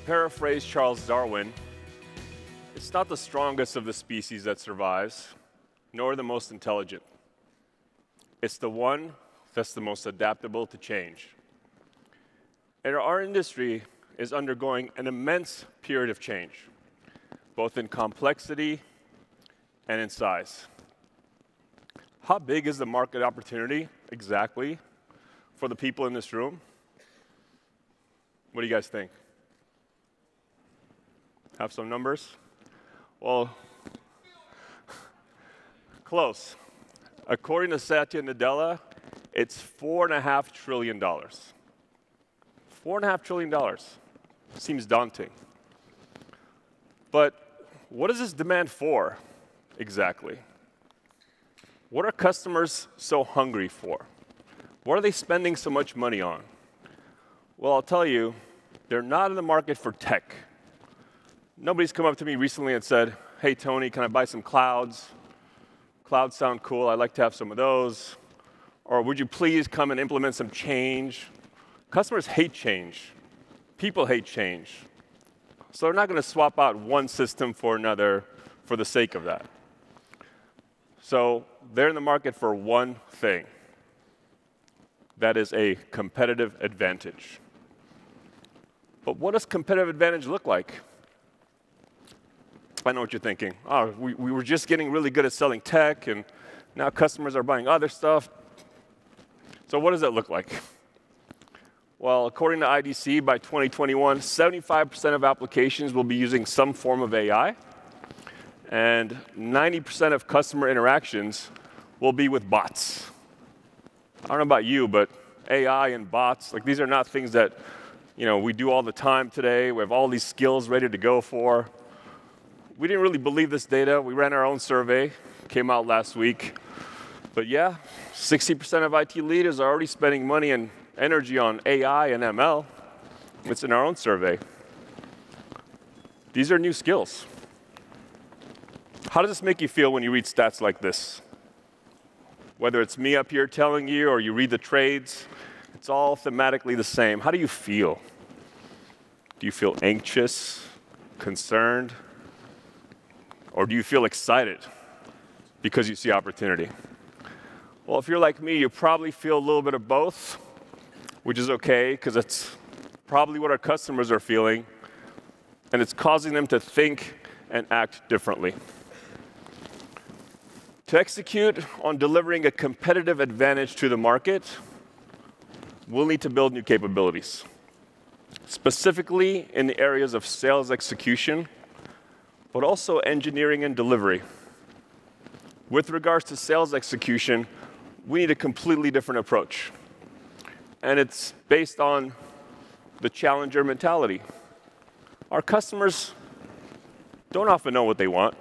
paraphrase Charles Darwin, it's not the strongest of the species that survives, nor the most intelligent. It's the one that's the most adaptable to change. And our industry is undergoing an immense period of change, both in complexity and in size. How big is the market opportunity exactly for the people in this room? What do you guys think? Have some numbers? Well, close. According to Satya Nadella, it's $4.5 trillion. $4.5 trillion. Seems daunting. But what is this demand for exactly? What are customers so hungry for? What are they spending so much money on? Well, I'll tell you, they're not in the market for tech. Nobody's come up to me recently and said, hey, Tony, can I buy some clouds? Clouds sound cool. I'd like to have some of those. Or would you please come and implement some change? Customers hate change. People hate change. So they're not going to swap out one system for another for the sake of that. So they're in the market for one thing. That is a competitive advantage. But what does competitive advantage look like? I know what you're thinking. Oh, we were just getting really good at selling tech, and now customers are buying other stuff. So what does that look like? Well, according to IDC, by 2021, 75% of applications will be using some form of AI, and 90% of customer interactions will be with bots. I don't know about you, but AI and bots, like these are not things that we do all the time today. We have all these skills ready to go for. We didn't really believe this data. We ran our own survey, came out last week. But yeah, 60% of IT leaders are already spending money and energy on AI and ML. It's in our own survey. These are new skills. How does this make you feel when you read stats like this? Whether it's me up here telling you or you read the trades, it's all thematically the same. How do you feel? Do you feel anxious, concerned? Or do you feel excited because you see opportunity? Well, if you're like me, you probably feel a little bit of both, which is okay, because it's probably what our customers are feeling, and it's causing them to think and act differently. To execute on delivering a competitive advantage to the market, we'll need to build new capabilities, specifically in the areas of sales execution, but also engineering and delivery. With regards to sales execution, we need a completely different approach. And it's based on the challenger mentality. Our customers don't often know what they want.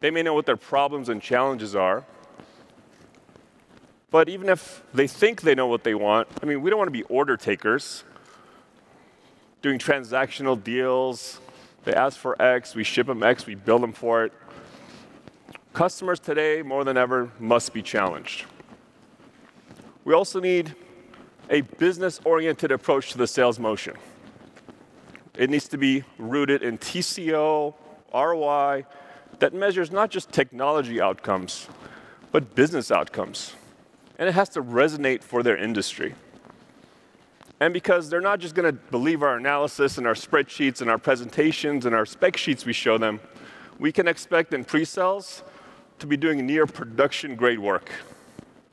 They may know what their problems and challenges are. But even if they think they know what they want, we don't want to be order takers, doing transactional deals. They ask for X, we ship them X, we bill them for it. Customers today, more than ever, must be challenged. We also need a business-oriented approach to the sales motion. It needs to be rooted in TCO, ROI, that measures not just technology outcomes, but business outcomes. And it has to resonate for their industry. And because they're not just going to believe our analysis and our spreadsheets and our presentations and our spec sheets we show them, we can expect in pre-sales to be doing near production grade work.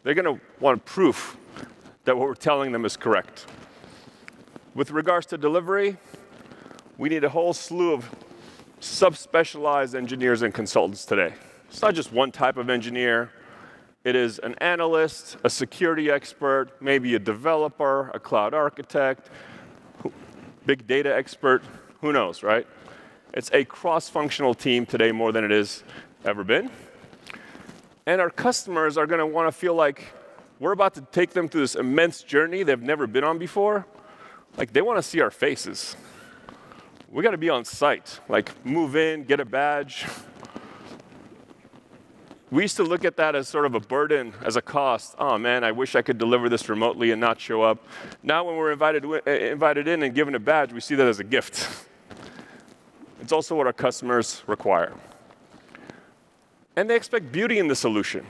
They're going to want proof that what we're telling them is correct. With regards to delivery, we need a whole slew of subspecialized engineers and consultants today. It's not just one type of engineer. It is an analyst, a security expert, maybe a developer, a cloud architect, big data expert, who knows, right? It's a cross-functional team today more than it has ever been. And our customers are going to want to feel like we're about to take them through this immense journey they've never been on before. Like, they want to see our faces. We got to be on site, like move in, get a badge. We used to look at that as sort of a burden, as a cost. Oh man, I wish I could deliver this remotely and not show up. Now when we're invited in and given a badge, we see that as a gift. It's also what our customers require. And they expect beauty in the solution.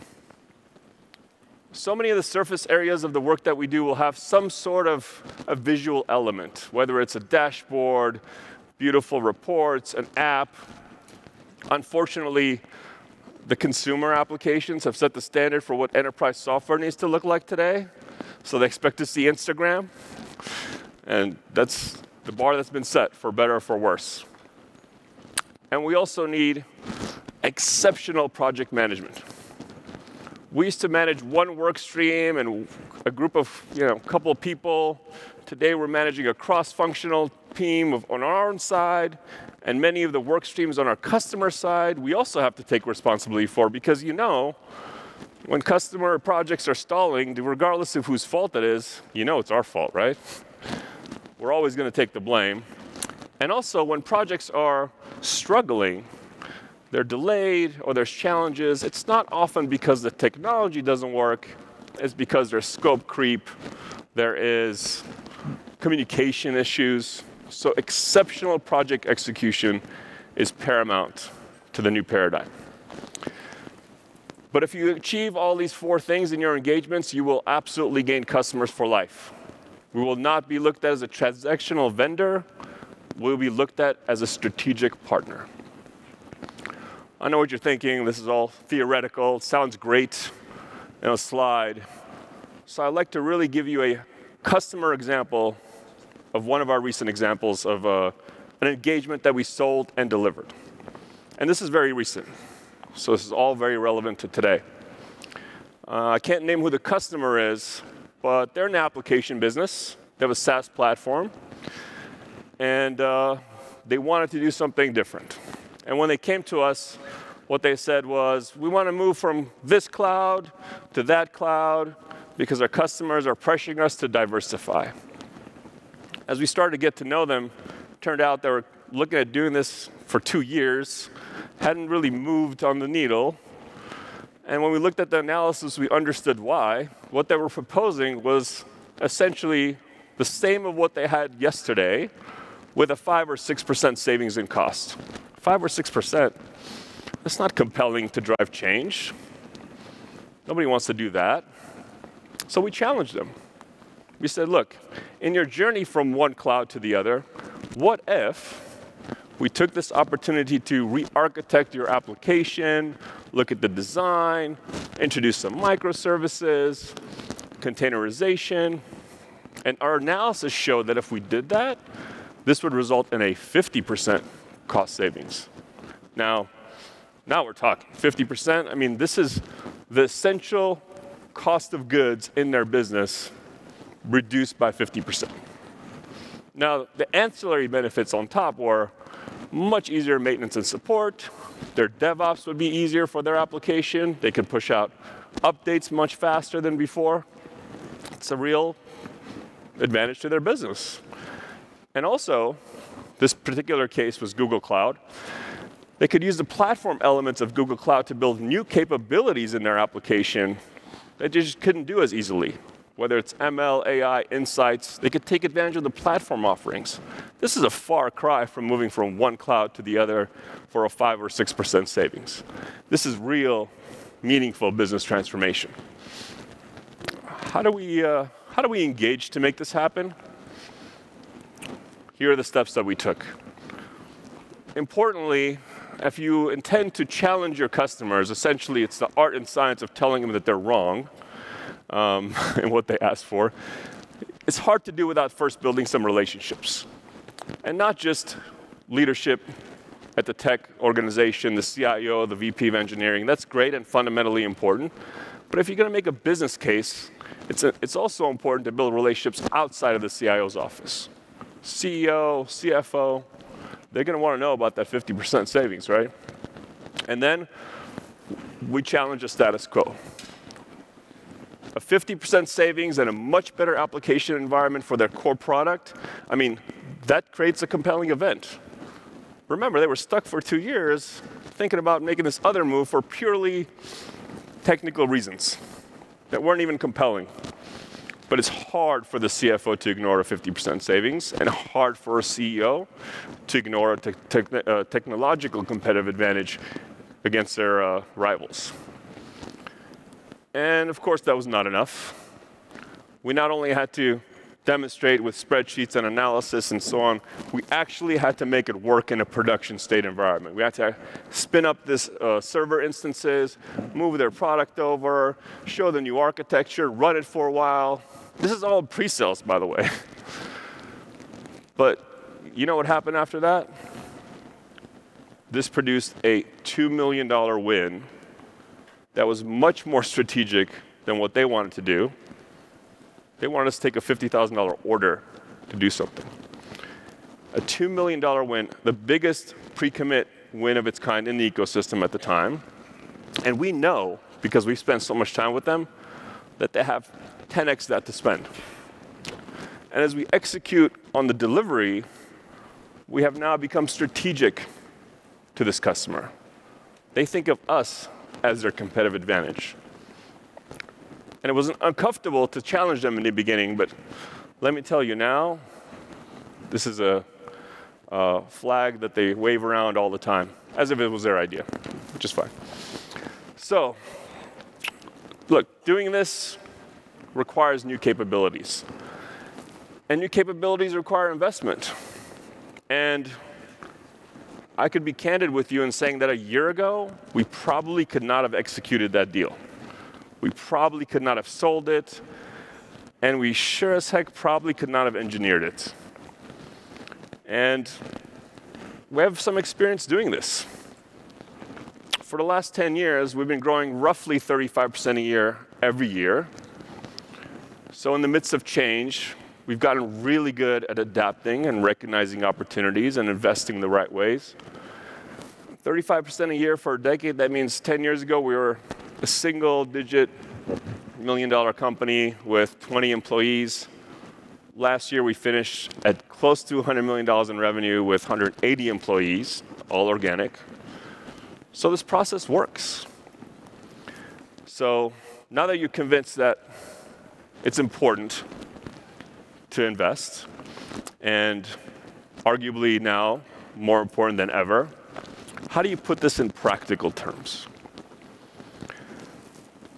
So many of the surface areas of the work that we do will have some sort of a visual element, whether it's a dashboard, beautiful reports, an app. Unfortunately, the consumer applications have set the standard for what enterprise software needs to look like today. So they expect to see Instagram. And that's the bar that's been set, for better or for worse. And we also need exceptional project management. We used to manage one work stream and a group of, a couple of people. Today we're managing a cross-functional team on our own side, and many of the work streams on our customer side we also have to take responsibility for, because when customer projects are stalling, regardless of whose fault it is, it's our fault, right? We're always going to take the blame. And also, when projects are struggling, they're delayed or there's challenges, it's not often because the technology doesn't work, it's because there's scope creep, there is communication issues. So exceptional project execution is paramount to the new paradigm. But if you achieve all these 4 things in your engagements, you will absolutely gain customers for life. We will not be looked at as a transactional vendor. We'll be looked at as a strategic partner. I know what you're thinking. This is all theoretical. It sounds great in a slide. So I'd like to really give you a customer example of one of our recent examples of an engagement that we sold and delivered. And this is very recent. So this is all very relevant to today. I can't name who the customer is, but they're an application business. They have a SaaS platform. And they wanted to do something different. And when they came to us, what they said was, we want to move from this cloud to that cloud because our customers are pressuring us to diversify. As we started to get to know them, it turned out they were looking at doing this for 2 years, hadn't really moved on the needle. And when we looked at the analysis, we understood why. What they were proposing was essentially the same of what they had yesterday, with a 5 or 6% savings in cost. 5 or 6%, that's not compelling to drive change. Nobody wants to do that. So we challenged them. We said, look, in your journey from one cloud to the other, what if we took this opportunity to re-architect your application, look at the design, introduce some microservices, containerization, and our analysis showed that if we did that, this would result in a 50% cost savings. Now we're talking 50%. I mean, this is the essential cost of goods in their business reduced by 50%. Now, the ancillary benefits on top were much easier maintenance and support. Their DevOps would be easier for their application. They could push out updates much faster than before. It's a real advantage to their business. And also, this particular case was Google Cloud. They could use the platform elements of Google Cloud to build new capabilities in their application that they just couldn't do as easily. Whether it's ML, AI, insights, they could take advantage of the platform offerings. This is a far cry from moving from one cloud to the other for a 5 or 6% savings. This is real, meaningful business transformation. How do we engage to make this happen? Here are the steps that we took. Importantly, if you intend to challenge your customers, essentially it's the art and science of telling them that they're wrong in what they asked for. It's hard to do without first building some relationships. And not just leadership at the tech organization, the CIO, the VP of engineering. That's great and fundamentally important. But if you're going to make a business case, it's also important to build relationships outside of the CIO's office. CEO, CFO, they're going to want to know about that 50% savings, right? And then we challenge the status quo. A 50% savings and a much better application environment for their core product, I mean, that creates a compelling event. Remember, they were stuck for 2 years thinking about making this other move for purely technical reasons that weren't even compelling. But it's hard for the CFO to ignore a 50% savings, and hard for a CEO to ignore a technological competitive advantage against their rivals. And of course, that was not enough. We not only had to demonstrate with spreadsheets and analysis and so on, we actually had to make it work in a production state environment. We had to spin up this server instances, move their product over, show the new architecture, run it for a while. This is all pre-sales, by the way. But you know what happened after that? This produced a $2 million win that was much more strategic than what they wanted to do. They wanted us to take a $50,000 order to do something. A $2 million win, the biggest pre-commit win of its kind in the ecosystem at the time. And we know, because we spent so much time with them, that they have 10x that to spend. And as we execute on the delivery, we have now become strategic to this customer. They think of us as their competitive advantage. And it was uncomfortable to challenge them in the beginning, but let me tell you now, this is a flag that they wave around all the time, as if it was their idea, which is fine. So, look, doing this requires new capabilities. And new capabilities require investment. And I could be candid with you in saying that a year ago, we probably could not have executed that deal. We probably could not have sold it, and we sure as heck probably could not have engineered it. And we have some experience doing this. For the last 10 years, we've been growing roughly 35% a year every year. So in the midst of change, we've gotten really good at adapting and recognizing opportunities and investing the right ways. 35% a year for a decade, that means 10 years ago we were a single-digit million-dollar company with 20 employees. Last year, we finished at close to $100 million in revenue with 180 employees, all organic. So this process works. So now that you're convinced that it's important to invest, and arguably now more important than ever, how do you put this in practical terms?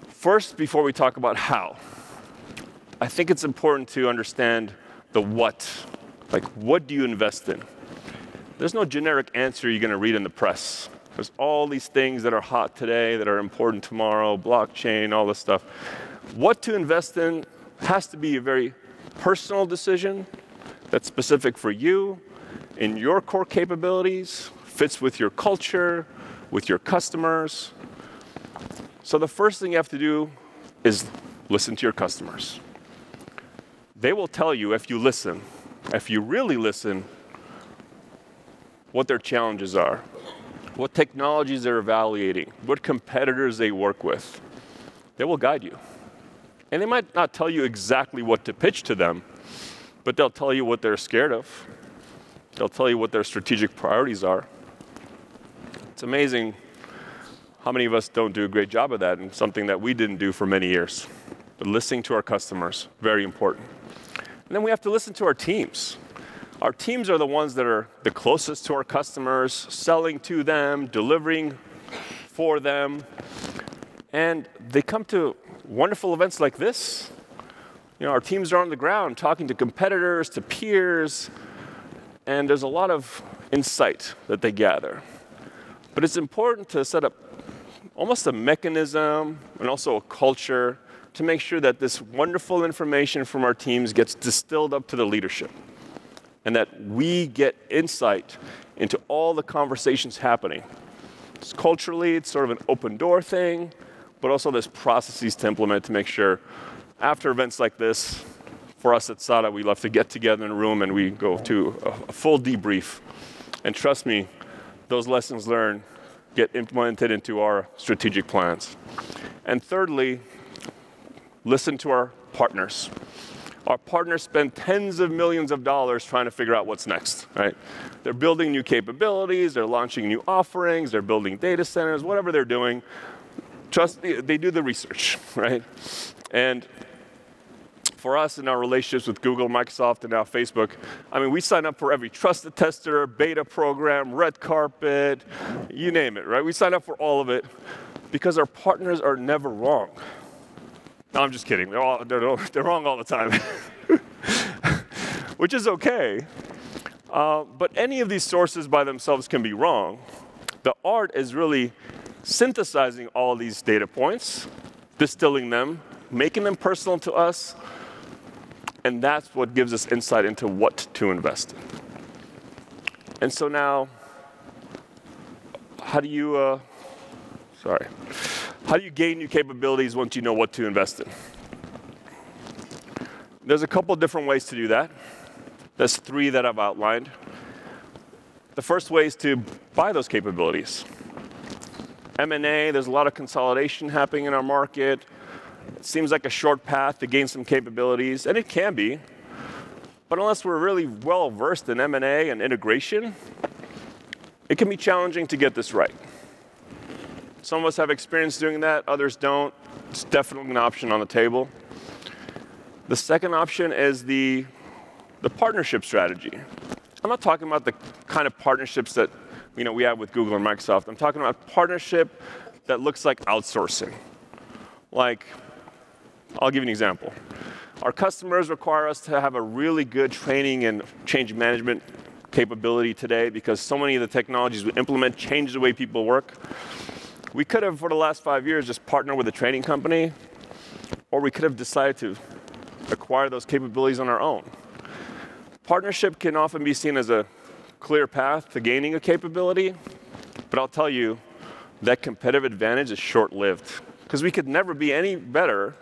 First, before we talk about how, I think it's important to understand the what. Like, what do you invest in? There's no generic answer you're going to read in the press. There's all these things that are hot today, that are important tomorrow, blockchain, all this stuff. What to invest in has to be a very personal decision that's specific for you, in your core capabilities, fits with your culture, with your customers. So the first thing you have to do is listen to your customers. They will tell you, if you listen, if you really listen, what their challenges are, what technologies they're evaluating, what competitors they work with. They will guide you. And they might not tell you exactly what to pitch to them, but they'll tell you what they're scared of. They'll tell you what their strategic priorities are. It's amazing how many of us don't do a great job of that, and something that we didn't do for many years. But listening to our customers, very important. And then we have to listen to our teams. Our teams are the ones that are the closest to our customers, selling to them, delivering for them. And they come to wonderful events like this. You know, our teams are on the ground talking to competitors, to peers, and there's a lot of insight that they gather. But it's important to set up almost a mechanism and also a culture to make sure that this wonderful information from our teams gets distilled up to the leadership, and that we get insight into all the conversations happening. Culturally, it's sort of an open door thing, but also there's processes to implement to make sure after events like this, for us at SADA, we love to get together in a room and we go to a full debrief. And trust me, those lessons learned get implemented into our strategic plans. And thirdly, listen to our partners. Our partners spend tens of millions of dollars trying to figure out what's next, right? They're building new capabilities, they're launching new offerings, they're building data centers, whatever they're doing. Trust me, they do the research, right? And for us in our relationships with Google, Microsoft, and now Facebook, I mean, we sign up for every trusted tester, beta program, red carpet, you name it, right? We sign up for all of it because our partners are never wrong. No, I'm just kidding. They're wrong all the time, which is okay. But any of these sources by themselves can be wrong. The art is really synthesizing all these data points, distilling them, making them personal to us, and that's what gives us insight into what to invest in. And so now, how do you gain new capabilities once you know what to invest in? There's a couple different ways to do that. There's 3 that I've outlined. The first way is to buy those capabilities. M&A, there's a lot of consolidation happening in our market. It seems like a short path to gain some capabilities, and it can be. But unless we're really well versed in M&A and integration, it can be challenging to get this right. Some of us have experience doing that, others don't. It's definitely an option on the table. The second option is the partnership strategy. I'm not talking about the kind of partnerships that we have with Google and Microsoft. I'm talking about partnership that looks like outsourcing. Like, I'll give you an example. Our customers require us to have a really good training and change management capability today because so many of the technologies we implement change the way people work. We could have, for the last 5 years, just partnered with a training company, or we could have decided to acquire those capabilities on our own. Partnership can often be seen as a clear path to gaining a capability, but I'll tell you, that competitive advantage is short-lived because we could never be any better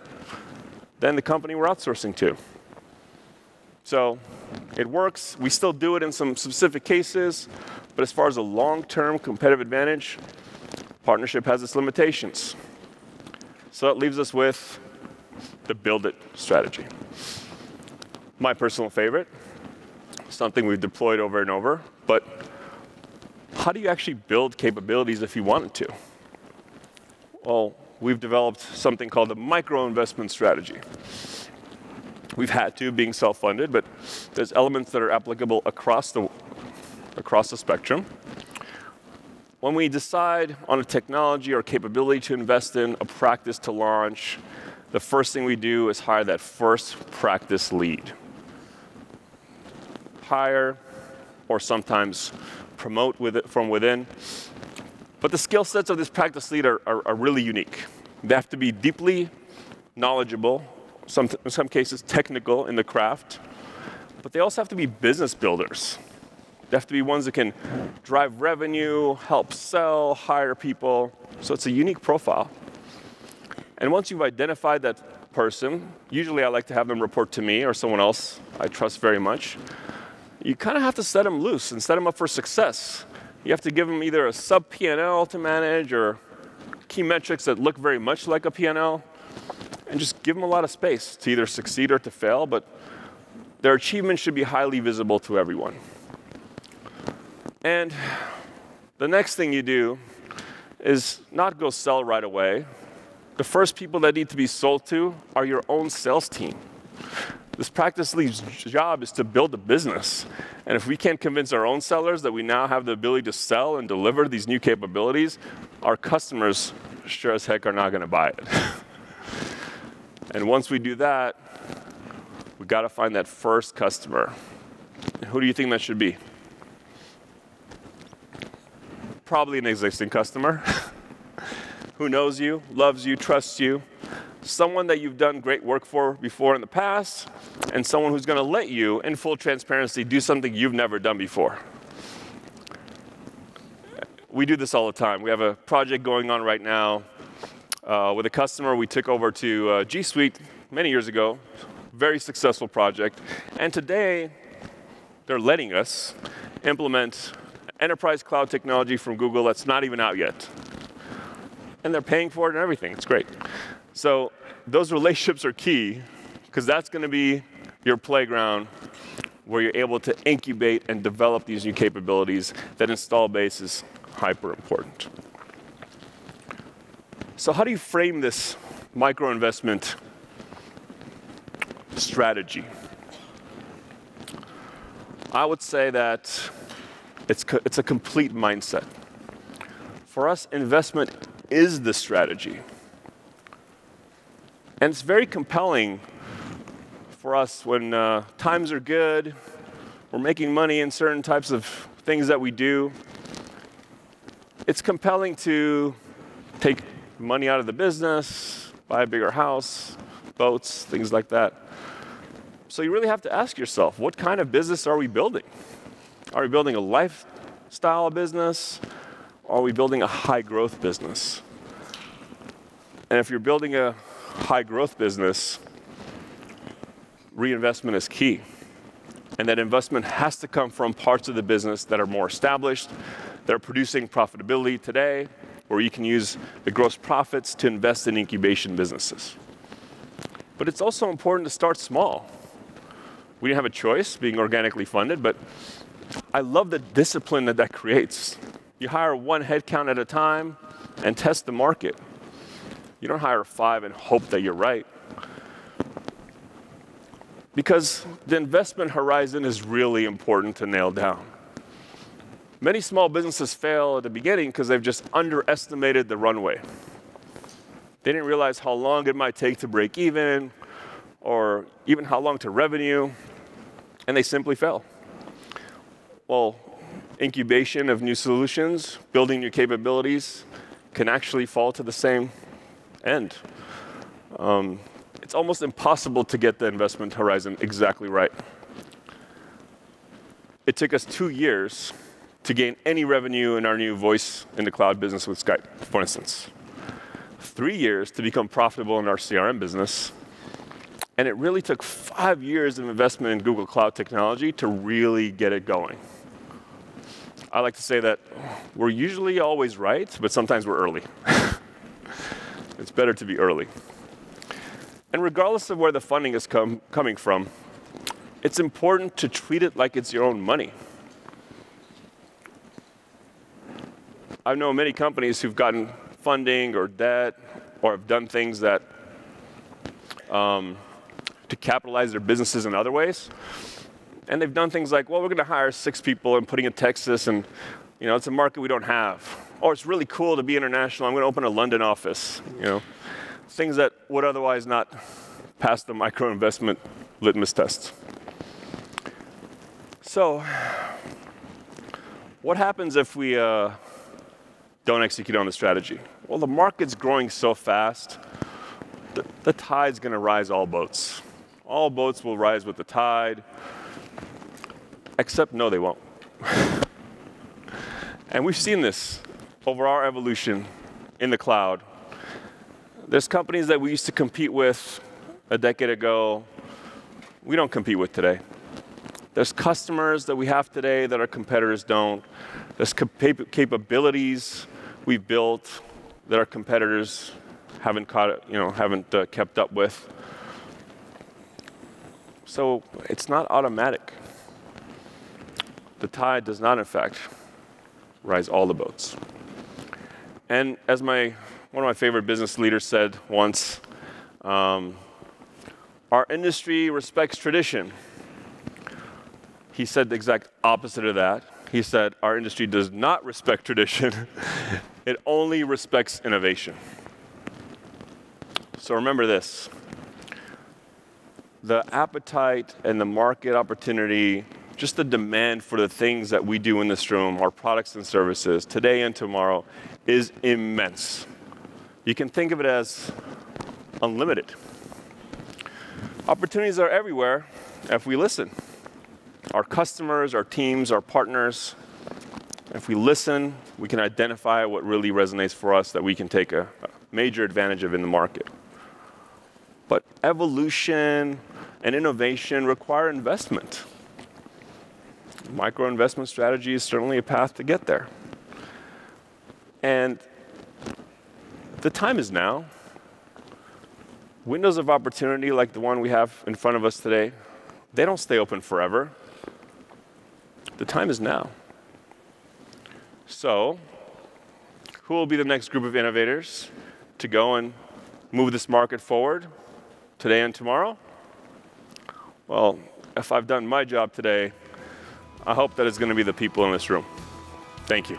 than the company we're outsourcing to. So it works. We still do it in some specific cases, but as far as a long-term competitive advantage, partnership has its limitations. So that leaves us with the build it strategy. My personal favorite, something we've deployed over and over, but how do you actually build capabilities if you wanted to? Well, we've developed something called a micro-investment strategy. We've had to, being self-funded, but there's elements that are applicable across the spectrum. When we decide on a technology or capability to invest in, a practice to launch, the first thing we do is hire that first practice lead. Hire, or sometimes promote from within. But the skill sets of this practice lead are really unique. They have to be deeply knowledgeable, in some cases technical in the craft, but they also have to be business builders. They have to be ones that can drive revenue, help sell, hire people. So it's a unique profile. And once you've identified that person, usually I like to have them report to me or someone else I trust very much. You kind of have to set them loose and set them up for success. You have to give them either a sub P&L to manage or key metrics that look very much like a P&L, and just give them a lot of space to either succeed or to fail, but their achievements should be highly visible to everyone. And the next thing you do is not go sell right away. The first people that need to be sold to are your own sales team. This practice lead's job is to build a business. And if we can't convince our own sellers that we now have the ability to sell and deliver these new capabilities, our customers sure as heck are not going to buy it. And once we do that, we've got to find that first customer. And who do you think that should be? Probably an existing customer who knows you, loves you, trusts you. Someone that you've done great work for before in the past, and someone who's going to let you, in full transparency, do something you've never done before. We do this all the time. We have a project going on right now with a customer we took over to G Suite many years ago. Very successful project. And today, they're letting us implement enterprise cloud technology from Google that's not even out yet. And they're paying for it and everything. It's great. So those relationships are key, because that's going to be your playground where you're able to incubate and develop these new capabilities. That install base is hyper important. So how do you frame this micro-investment strategy? I would say that it's a complete mindset. For us, investment is the strategy. And it's very compelling for us when times are good, we're making money in certain types of things that we do. It's compelling to take money out of the business, buy a bigger house, boats, things like that. So you really have to ask yourself, what kind of business are we building? Are we building a lifestyle business? Or are we building a high-growth business? And if you're building a high-growth business, reinvestment is key. And that investment has to come from parts of the business that are more established, that are producing profitability today, where you can use the gross profits to invest in incubation businesses. But it's also important to start small. We didn't have a choice being organically funded, but I love the discipline that creates. You hire one headcount at a time and test the market. You don't hire 5 and hope that you're right. Because the investment horizon is really important to nail down. Many small businesses fail at the beginning because they've just underestimated the runway. They didn't realize how long it might take to break even, or even how long to revenue, and they simply fail. Well, incubation of new solutions, building new capabilities, can actually fall to the same end. It's almost impossible to get the investment horizon exactly right. It took us 2 years to gain any revenue in our new voice in the cloud business with Skype, for instance. 3 years to become profitable in our CRM business. And it really took 5 years of investment in Google Cloud technology to really get it going. I like to say that we're usually always right, but sometimes we're early. It's better to be early. And regardless of where the funding is coming from, it's important to treat it like it's your own money. I know many companies who've gotten funding or debt or have done things that to capitalize their businesses in other ways. And they've done things like, well, we're going to hire 6 people and putting in Texas, and it's a market we don't have. Or it's really cool to be international. I'm going to open a London office. Things that would otherwise not pass the micro-investment litmus test. So what happens if we don't execute on the strategy? Well, the market's growing so fast, the tide's going to rise all boats. All boats will rise with the tide, except no, they won't. And we've seen this over our evolution in the cloud. There's companies that we used to compete with a decade ago, we don't compete with today. There's customers that we have today that our competitors don't. There's capabilities we've built that our competitors haven't kept up with. So it's not automatic. The tide does not, in fact, rise all the boats. And as one of my favorite business leaders said once, our industry respects tradition. He said the exact opposite of that. He said, our industry does not respect tradition. It only respects innovation. So remember this. The appetite and the market opportunity, just the demand for the things that we do in this room, our products and services, today and tomorrow, is immense. You can think of it as unlimited. Opportunities are everywhere if we listen. Our customers, our teams, our partners, if we listen, we can identify what really resonates for us that we can take a major advantage of in the market. But evolution and innovation require investment. Micro-investment strategy is certainly a path to get there. And the time is now. Windows of opportunity like the one we have in front of us today, they don't stay open forever. The time is now. So, who will be the next group of innovators to go and move this market forward today and tomorrow? well, if I've done my job today, I hope that it's going to be the people in this room. Thank you.